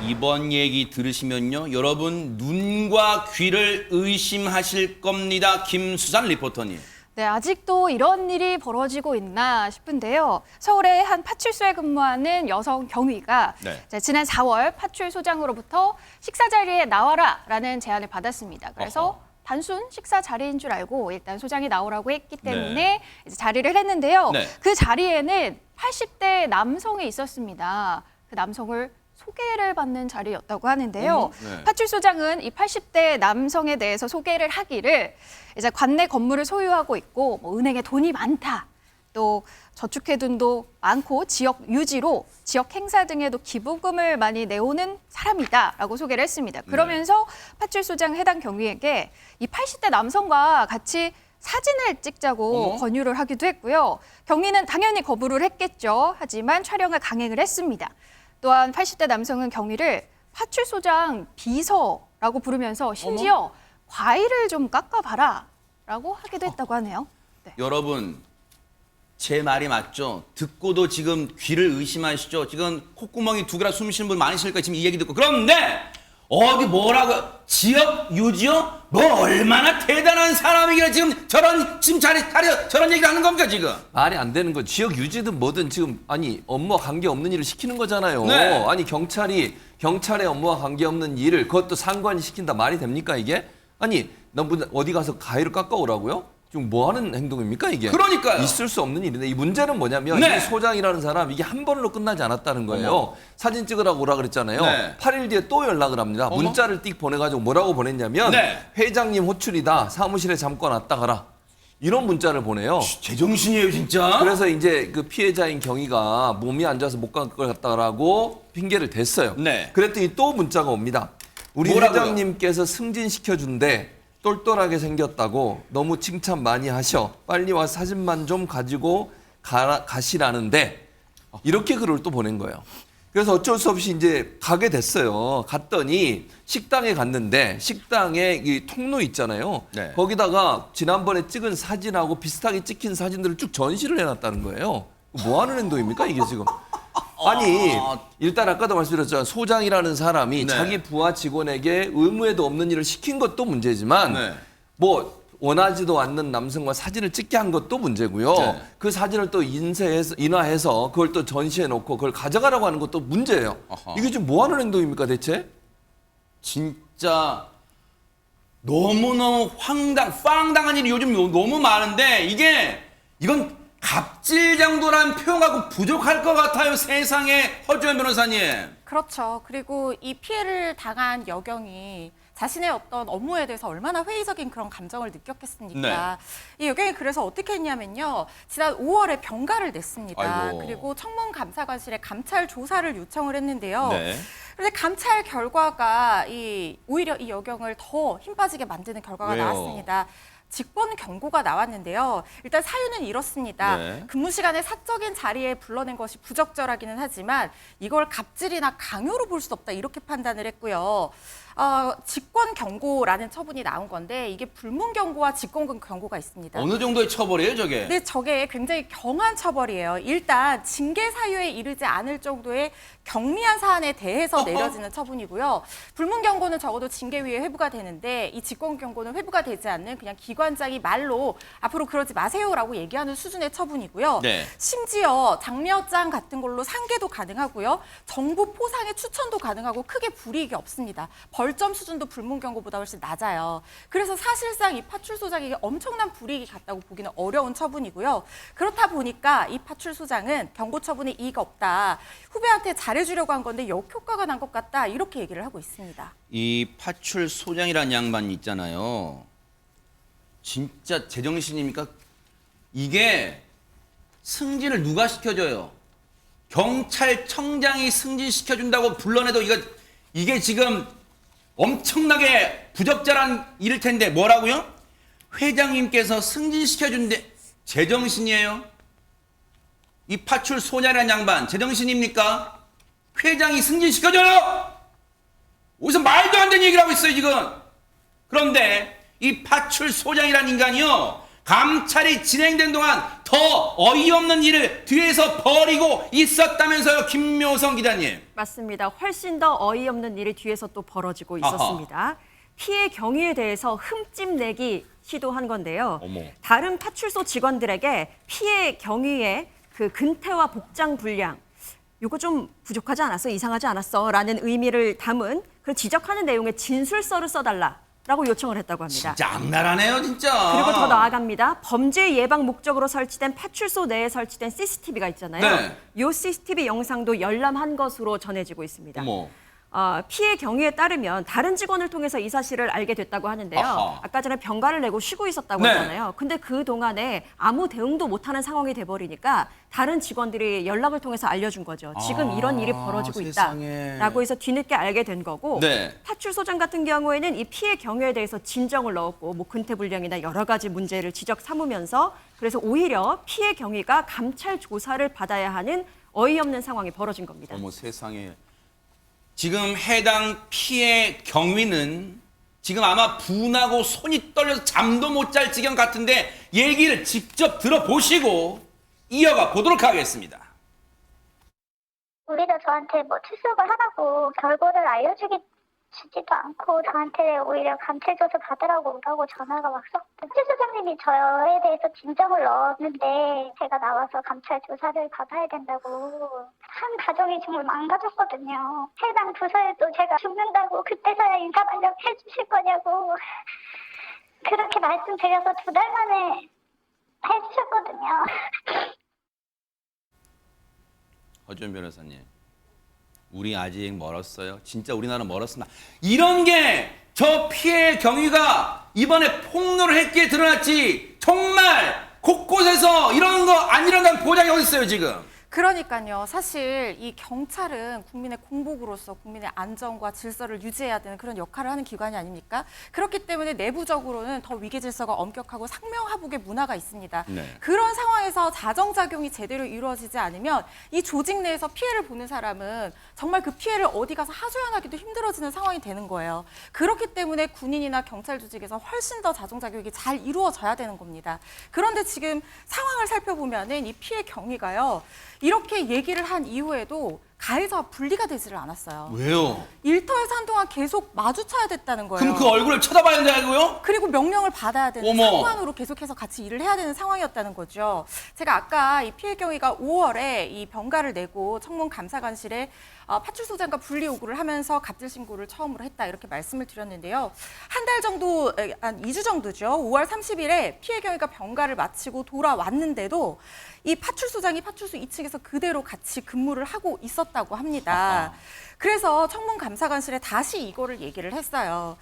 이번 얘기 들으시면요, 여러분 눈과 귀를 의심하실 겁니다. 김수산 리포터님. 네, 아직도 이런 일이 벌어지고 있나 싶은데요. 서울의 한 파출소에 근무하는 여성 경위가 지난 4월 파출소장으로부터 식사 자리에 나와라라는 제안을 받았습니다. 그래서 단순 식사 자리인 줄 알고 일단 소장이 나오라고 했기 때문에 이제 자리를 했는데요. 그 자리에는 80대 남성이 있었습니다. 그 남성을 소개를 받는 자리였다고 하는데요. 파출소장은 이 80대 남성에 대해서 소개를 하기를 이제 관내 건물을 소유하고 있고 뭐 은행에 돈이 많다. 또 저축해둔도 많고 지역 유지로 지역 행사 등에도 기부금을 많이 내오는 사람이다라고 소개를 했습니다. 그러면서 파출소장 해당 경위에게 이 80대 남성과 같이 사진을 찍자고 권유를 하기도 했고요. 경위는 당연히 거부를 했겠죠. 하지만 촬영을 강행을 했습니다. 또한 80대 남성은 경위를 파출소장 비서라고 부르면서 심지어 과일을 좀 깎아봐라 라고 하기도 했다고 하네요. 네. 여러분, 제 말이 맞죠? 듣고도 지금 귀를 의심하시죠? 지금 콧구멍이 두 개라 숨 쉬는 분 많으실 거예요. 지금 이 얘기 듣고. 그런데 어디 뭐라고 지역 유지요? 뭐 얼마나 대단한 사람이길래 지금 저런 저런 얘기를 하는 겁니까 지금? 말이 안 되는 거. 지역 유지든 뭐든 지금 아니 업무와 관계 없는 일을 시키는 거잖아요. 네. 아니 경찰의 업무와 관계 없는 일을 그것도 상관이 시킨다 말이 됩니까 이게? 아니 넌 어디 가서 가위를 깎아오라고요? 지금 뭐 하는 행동입니까 이게? 그러니까요. 있을 수 없는 일인데 이 문제는 뭐냐면 이 소장이라는 사람 이게 한 번으로 끝나지 않았다는 거예요. 사진 찍으라고 오라 그랬잖아요. 8일 뒤에 또 연락을 합니다. 문자를 띡 보내가지고 뭐라고 보냈냐면 회장님 호출이다. 사무실에 잠깐 왔다 가라. 이런 문자를 보내요. 제정신이에요 진짜. 그래서 이제 그 피해자인 경위가 몸이 안 좋아서 못 갈 것 같다라고 핑계를 댔어요. 그랬더니 또 문자가 옵니다. 우리 뭐라고요? 회장님께서 승진시켜준대. 똘똘하게 생겼다고 너무 칭찬 많이 하셔. 빨리 와서 사진만 좀 가지고 가시라는데 이렇게 글을 또 보낸 거예요. 그래서 어쩔 수 없이 이제 가게 됐어요. 갔더니 식당에 갔는데 식당에 이 통로 있잖아요. 거기다가 지난번에 찍은 사진하고 비슷하게 찍힌 사진들을 쭉 전시를 해놨다는 거예요. 뭐 하는 행동입니까 이게 지금? 아니 일단 아까도 말씀드렸지만 소장이라는 사람이 자기 부하 직원에게 의무에도 없는 일을 시킨 것도 문제지만 뭐 원하지도 않는 남성과 사진을 찍게 한 것도 문제고요. 그 사진을 또 인화해서 그걸 또 전시해 놓고 그걸 가져가라고 하는 것도 문제예요. 이게 지금 뭐 하는 행동입니까 대체? 진짜 너무너무 황당한 일이 요즘 너무 많은데 이건 갑질장도라는 표현하고 부족할 것 같아요. 세상에. 허주연 변호사님. 그렇죠. 그리고 이 피해를 당한 여경이 자신의 어떤 업무에 대해서 얼마나 회의적인 그런 감정을 느꼈겠습니까? 이 여경이 그래서 어떻게 했냐면요. 지난 5월에 병가를 냈습니다. 그리고 청문감사관실에 감찰 조사를 요청을 했는데요. 그런데 감찰 결과가 오히려 이 여경을 더 힘 빠지게 만드는 결과가 나왔습니다. 직권 경고가 나왔는데요. 일단 사유는 이렇습니다. 근무 시간에 사적인 자리에 불러낸 것이 부적절하기는 하지만 이걸 갑질이나 강요로 볼 수 없다 이렇게 판단을 했고요. 직권 경고라는 처분이 나온 건데 이게 불문 경고와 직권 경고가 있습니다. 어느 정도의 처벌이에요, 저게? 네, 저게 굉장히 경한 처벌이에요. 일단 징계 사유에 이르지 않을 정도의 경미한 사안에 대해서 내려지는 처분이고요. 불문 경고는 적어도 징계위에 회부가 되는데 이 직권 경고는 회부가 되지 않는 그냥 기관장이 말로 앞으로 그러지 마세요라고 얘기하는 수준의 처분이고요. 심지어 장려장 같은 걸로 상계도 가능하고요. 정보 포상의 추천도 가능하고 크게 불이익이 없습니다. 벌점 수준도 불문 경고보다 훨씬 낮아요. 그래서 사실상 이 파출소장에게 엄청난 불이익이 갔다고 보기는 어려운 처분이고요. 그렇다 보니까 이 파출소장은 경고 처분에 이의가 없다. 후배한테 잘해주려고 한 건데 역효과가 난 것 같다. 이렇게 얘기를 하고 있습니다. 이 파출소장이라는 양반이 있잖아요. 진짜 제정신입니까? 이게 승진을 누가 시켜줘요? 경찰청장이 승진시켜준다고 불러내도 이게 지금 엄청나게 부적절한 일일 텐데 뭐라고요? 회장님께서 승진시켜준대. 제정신이에요? 이 파출소장이라는 양반 제정신입니까? 회장이 승진시켜줘요? 어디서 말도 안 되는 얘기를 하고 있어요 지금. 그런데 이 파출소장이라는 인간이요 감찰이 진행된 동안 더 어이없는 일을 뒤에서 벌이고 있었다면서요, 김묘성 기자님. 맞습니다. 훨씬 더 어이없는 일이 뒤에서 또 벌어지고 있었습니다. 피해 경위에 대해서 흠집 내기 시도한 건데요. 어머. 다른 파출소 직원들에게 피해 경위에 그 근태와 복장 불량, 이거 좀 부족하지 않았어? 이상하지 않았어? 라는 의미를 담은 그런 지적하는 내용의 진술서를 써달라라고 요청을 했다고 합니다. 진짜 악랄하네요, 진짜. 그리고 더 나아갑니다. 범죄 예방 목적으로 설치된 파출소 내에 설치된 CCTV가 있잖아요. 네. 이 CCTV 영상도 열람한 것으로 전해지고 있습니다. 어머. 피해 경위에 따르면 다른 직원을 통해서 이 사실을 알게 됐다고 하는데요. 아하. 아까 전에 병가를 내고 쉬고 있었다고 네. 했잖아요. 근데 그 동안에 아무 대응도 못하는 상황이 돼버리니까 다른 직원들이 연락을 통해서 알려준 거죠. 지금 이런 일이 벌어지고 세상에. 있다라고 해서 뒤늦게 알게 된 거고 네. 파출소장 같은 경우에는 이 피해 경위에 대해서 진정을 넣었고 뭐 근태불량이나 여러 가지 문제를 지적 삼으면서 그래서 오히려 피해 경위가 감찰 조사를 받아야 하는 어이없는 상황이 벌어진 겁니다. 어머 세상에. 지금 해당 피해 경위는 지금 아마 분하고 손이 떨려서 잠도 못 잘 지경 같은데 얘기를 직접 들어보시고 이어가 보도록 하겠습니다. 우리도 저한테 뭐 출석을 하라고 결과를 알려주지도 않고 저한테 오히려 감찰조사 받으라고 오라고 전화가 왔었거든요. 최수장님이 저에 대해서 진정을 넣었는데 제가 나와서 감찰조사를 받아야 된다고 한 가정이 정말 망가졌거든요. 해당 부서에도 제가 죽는다고 그때서야 인사발령 해주실 거냐고 그렇게 말씀드려서 2달 만에 해주셨거든요. 허준 변호사님, 우리 아직 멀었어요. 진짜 우리나라 멀었습니다. 이런 게 저 피해 경위가 이번에 폭로를 했기에 드러났지 정말 곳곳에서 이런 거 안 일어난 보장이 어디 있어요 지금. 그러니까요. 사실 이 경찰은 국민의 공복으로서 국민의 안전과 질서를 유지해야 되는 그런 역할을 하는 기관이 아닙니까? 그렇기 때문에 내부적으로는 더 위계 질서가 엄격하고 상명하복의 문화가 있습니다. 네. 그런 상황에서 자정작용이 제대로 이루어지지 않으면 이 조직 내에서 피해를 보는 사람은 정말 그 피해를 어디 가서 하소연하기도 힘들어지는 상황이 되는 거예요. 그렇기 때문에 군인이나 경찰 조직에서 훨씬 더 자정작용이 잘 이루어져야 되는 겁니다. 그런데 지금 상황을 살펴보면은 이 피해 경위가요. 이렇게 얘기를 한 이후에도 가해자와 분리가 되지를 않았어요. 왜요? 일터에서 한동안 계속 마주쳐야 됐다는 거예요. 그럼 그 얼굴을 쳐다봐야 된다고요? 그리고 명령을 받아야 되는 어머. 상관으로 계속해서 같이 일을 해야 되는 상황이었다는 거죠. 제가 아까 이 피해 경위가 5월에 이 병가를 내고 청문 감사관실에 파출소장과 분리 요구를 하면서 갑질 신고를 처음으로 했다 이렇게 말씀을 드렸는데요. 한 달 정도, 한 2주 정도죠. 5월 30일에 피해 경위가 병가를 마치고 돌아왔는데도 이 파출소장이 파출소 2층에서 그대로 같이 근무를 하고 있었다고 합니다. 그래서 청문감사관실에 다시 이거를 얘기를 했어요.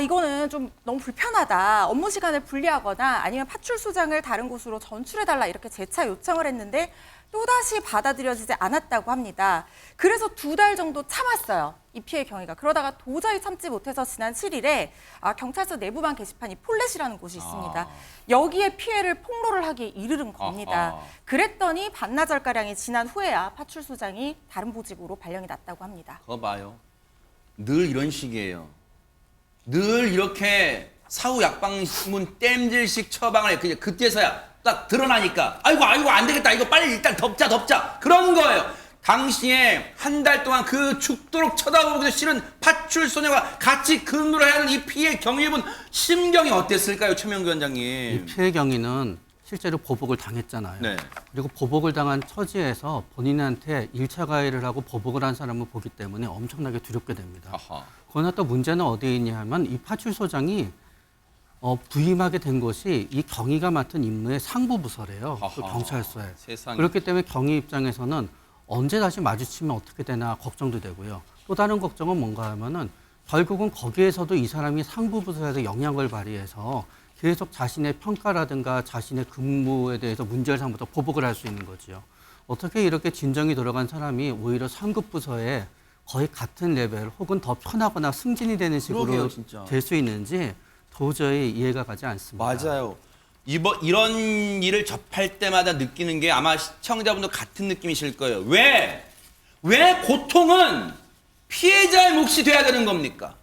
이거는 좀 너무 불편하다. 업무 시간을 분리하거나 아니면 파출소장을 다른 곳으로 전출해달라 이렇게 재차 요청을 했는데 또다시 받아들여지지 않았다고 합니다. 그래서 2달 정도 참았어요. 이 피해 경위가. 그러다가 도저히 참지 못해서 지난 7일에 경찰서 내부반 게시판이 폴렛이라는 곳이 있습니다. 여기에 피해를 폭로를 하기에 이르른 겁니다. 그랬더니 반나절가량이 지난 후에야 파출소장이 다른 보직으로 발령이 났다고 합니다. 그거 봐요. 늘 이런 식이에요. 늘 이렇게 사후 약방문 땜질식 처방을 해. 그냥 그때서야 딱 드러나니까 아이고 안 되겠다. 이거 빨리 일단 덮자. 그런 거예요. 당시에 한 달 동안 그 죽도록 쳐다보기도 싫은 파출소녀가 같이 근무를 해야 하는 이 피해 경위분 심경이 어땠을까요, 최명규 원장님? 이 피해 경위는 실제로 보복을 당했잖아요. 네. 그리고 보복을 당한 처지에서 본인한테 1차 가해를 하고 보복을 한 사람을 보기 때문에 엄청나게 두렵게 됩니다. 아하. 그러나 또 문제는 어디에 있냐 하면 이 파출소장이 부임하게 된 것이 이 경위가 맡은 임무의 상부 부서래요. 그 아하. 경찰서에. 세상에. 그렇기 때문에 경위 입장에서는 언제 다시 마주치면 어떻게 되나 걱정도 되고요. 또 다른 걱정은 뭔가 하면은 결국은 거기에서도 이 사람이 상부 부서에서 영향을 발휘해서 계속 자신의 평가라든가 자신의 근무에 대해서 문제를 삼아서 보복을 할 수 있는 거죠. 어떻게 이렇게 진정이 들어간 사람이 오히려 상급 부서에 거의 같은 레벨 혹은 더 편하거나 승진이 되는 식으로 그러게요, 진짜. 될 수 있는지 도저히 이해가 가지 않습니다. 맞아요. 이런 일을 접할 때마다 느끼는 게 아마 시청자분도 같은 느낌이실 거예요. 왜 고통은 피해자의 몫이 돼야 되는 겁니까?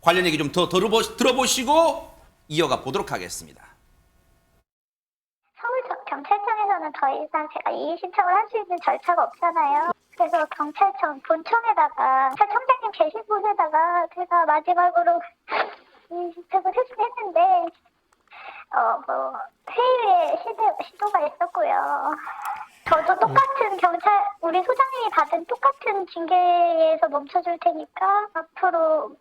관련 얘기 좀 더 들어보시고 이어가 보도록 하겠습니다. 이후로는 더 이상 제가 이의 신청을 할 수 있는 절차가 없잖아요. 그래서 경찰청 본청에다가 경찰청장님 계신 곳에다가 제가 마지막으로 이의 신청을 했는데 회유의 시도가 있었고요. 저도 똑같은 우리 소장님이 받은 똑같은 징계에서 멈춰줄 테니까 앞으로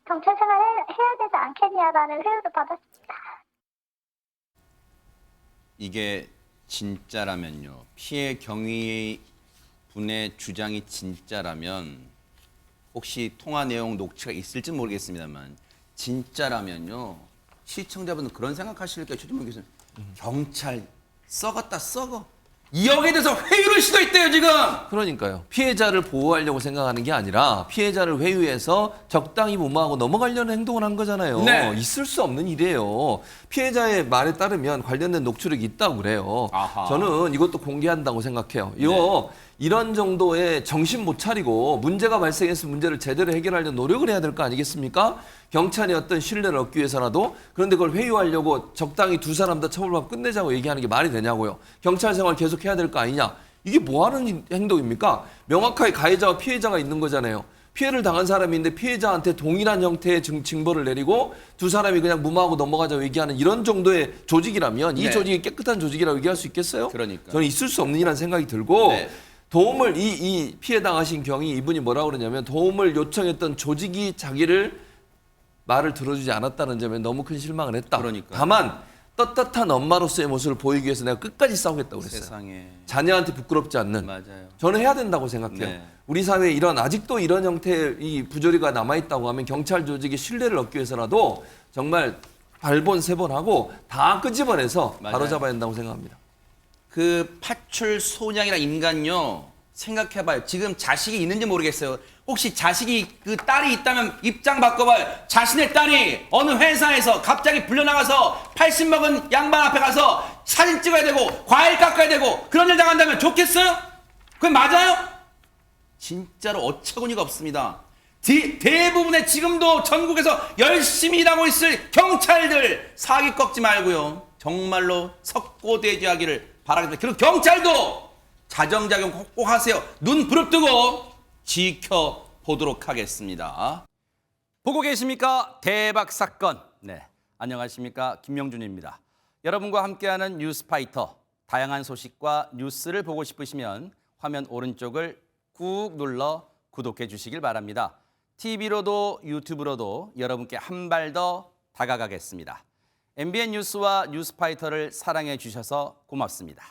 경찰 생활 해야 되지 않겠냐라는 회유를 받았습니다. 이게 진짜라면요. 피해 경위 분의 주장이 진짜라면 혹시 통화 내용 녹취가 있을지 모르겠습니다만 진짜라면요. 시청자분은 그런 생각하실까요? 저도 모르겠어요. 경찰 썩었다 썩어. 여기에 대해서 회유를 시도했대요 지금. 그러니까요. 피해자를 보호하려고 생각하는 게 아니라 피해자를 회유해서 적당히 무마하고 넘어가려는 행동을 한 거잖아요. 네. 있을 수 없는 일이에요. 피해자의 말에 따르면 관련된 녹취록이 있다고 그래요. 아하. 저는 이것도 공개한다고 생각해요. 이거 이런 정도의 정신 못 차리고 문제가 발생해서 문제를 제대로 해결하려는 노력을 해야 될 거 아니겠습니까? 경찰이 어떤 신뢰를 얻기 위해서라도. 그런데 그걸 회유하려고 적당히 두 사람 다 처벌받고 끝내자고 얘기하는 게 말이 되냐고요. 경찰 생활 계속 해야 될 거 아니냐. 이게 뭐 하는 행동입니까? 명확하게 가해자와 피해자가 있는 거잖아요. 피해를 당한 사람이 있는데 피해자한테 동일한 형태의 징벌을 내리고 두 사람이 그냥 무마하고 넘어가자고 얘기하는 이런 정도의 조직이라면 이 네. 조직이 깨끗한 조직이라고 얘기할 수 있겠어요? 그러니까. 저는 있을 수 없는 일이라는 생각이 들고 네. 도움을 이 피해 당하신 경위 이분이 뭐라고 그러냐면 도움을 요청했던 조직이 자기를 말을 들어주지 않았다는 점에 너무 큰 실망을 했다. 그러니까요. 다만 떳떳한 엄마로서의 모습을 보이기 위해서 내가 끝까지 싸우겠다고 그랬어요. 세상에. 자녀한테 부끄럽지 않는. 맞아요. 저는 해야 된다고 생각해요. 네. 우리 사회에 아직도 이런 형태의 이 부조리가 남아있다고 하면 경찰 조직의 신뢰를 얻기 위해서라도 정말 발본 세 번 하고 다 끄집어내서 맞아요. 바로잡아야 된다고 생각합니다. 그 파출 소장이라 인간요. 생각해봐요. 지금 자식이 있는지 모르겠어요. 혹시 자식이 그 딸이 있다면 입장 바꿔봐요. 자신의 딸이 어느 회사에서 갑자기 불려나가서 80 먹은 양반 앞에 가서 사진 찍어야 되고 과일 깎아야 되고 그런 일 당한다면 좋겠어요? 그게 맞아요? 진짜로 어처구니가 없습니다. 대부분의 지금도 전국에서 열심히 일하고 있을 경찰들 사기 꺾지 말고요. 정말로 석고대죄하기를 바라겠습니다. 그리고 경찰도 자정작용 꼭 하세요. 눈 부릅뜨고 지켜보도록 하겠습니다. 보고 계십니까? 대박 사건. 네, 안녕하십니까? 김명준입니다. 여러분과 함께하는 뉴스파이터. 다양한 소식과 뉴스를 보고 싶으시면 화면 오른쪽을 꾹 눌러 구독해 주시길 바랍니다. TV로도 유튜브로도 여러분께 한 발 더 다가가겠습니다. MBN 뉴스와 뉴스파이터를 사랑해 주셔서 고맙습니다.